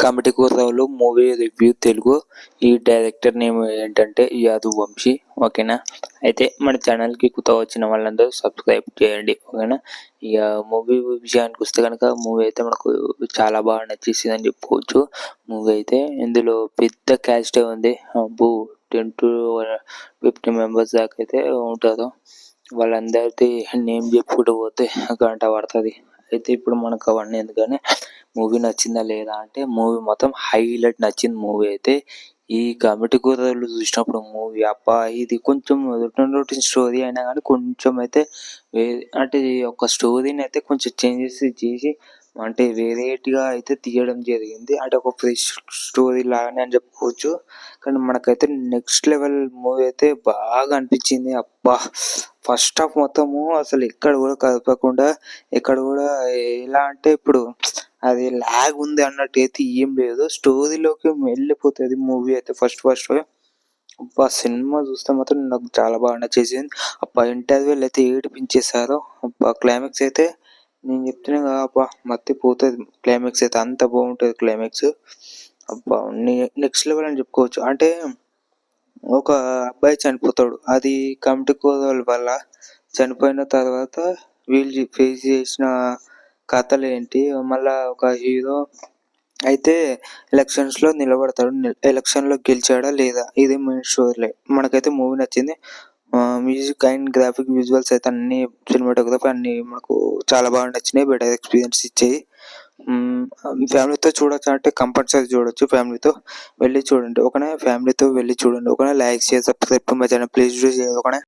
Committee కుర్రాళ్ళు movie review Telugu. ఈ director name ఏంటంటే యాదు వంశీ. ఓకేనా, అయితే మన ఛానల్కి కొత్త వచ్చిన వాళ్ళందరూ సబ్స్క్రైబ్ చేయండి. ఓకేనా, ఇక మూవీ విషయానికి వస్తే కనుక మూవీ అయితే మనకు చాలా బాగా నచ్చేసింది అని చెప్పుకోవచ్చు. మూవీ అయితే ఇందులో పెద్ద క్యాస్టే ఉంది. 10 to 15 మెంబర్స్ దాకా అయితే ఉంటారు. వాళ్ళందరిది నేమ్ చెప్పుకుంటూ పోతే గంట పడుతుంది. అయితే ఇప్పుడు మనకు అవన్నీ ఎందుకని మూవీ నచ్చిందా లేదా అంటే మూవీ మొత్తం హైలైట్ నచ్చింది. మూవీ అయితే ఈ కమిటీ కుర్రాళ్ళు చూసినప్పుడు మూవీ అబ్బా ఇది కొంచెం రొటీన్ స్టోరీ అయినా కానీ కొంచెం అయితే అంటే ఈ యొక్క స్టోరీని అయితే కొంచెం చేంజెస్ చేసి అంటే వెరైటీగా అయితే తీయడం జరిగింది. అంటే ఒక ఫ్రెష్ స్టోరీ లాగానే అని చెప్పుకోవచ్చు. కానీ మనకైతే నెక్స్ట్ లెవెల్ మూవీ అయితే బాగా అనిపించింది. అబ్బా ఫస్ట్ హాఫ్ మొత్తము అసలు ఎక్కడ కూడా కదపకుండా ఎక్కడ కూడా ఎలా అంటే ఇప్పుడు అది లాగ్ ఉంది అన్నట్టు అయితే ఏం లేదు. స్టోరీలోకి వెళ్ళిపోతుంది మూవీ అయితే ఫస్ట్ అబ్బా సినిమా చూస్తే మాత్రం నాకు చాలా బాగా నచ్చేసింది. అబ్బా ఇంటర్వెల్ అయితే ఏడిపించేశారు. అబ్బా క్లైమాక్స్ అయితే నేను చెప్తున్నా కదా అబ్బా మత్తిపోతుంది. క్లైమాక్స్ అయితే అంత బాగుంటుంది. క్లైమాక్స్ అబ్బా నెక్స్ట్ లెవెల్ అని చెప్పుకోవచ్చు. అంటే ఒక అబ్బాయి చనిపోతాడు. అది కమిటీ కుర్రాళ్ళ వల్ల చనిపోయిన తర్వాత వీళ్ళు ఫేస్ చేసిన కథలు ఏంటి, మళ్ళా ఒక హీరో అయితే ఎలక్షన్స్లో నిలబడతాడు. ఎలక్షన్లో గెలిచాడా లేదా, ఇది మెయిన్ స్టోరీ. మనకైతే మూవీ నచ్చింది. మ్యూజిక్ అండ్ గ్రాఫిక్ విజువల్స్ అయితే అన్ని సినిమాటోగ్రఫీ అన్ని మనకు చాలా బాగా నచ్చినాయి. బెటర్ ఎక్స్పీరియన్స్ ఇచ్చాయి. ఫ్యామిలీతో చూడొచ్చు అంటే కంపల్సరీ చూడొచ్చు. ఫ్యామిలీతో వెళ్ళి చూడండి. ఒకనే ఫ్యామిలీతో వెళ్ళి చూడండి. ఒకనే like share subscribe to my channel please do share. ఒకనే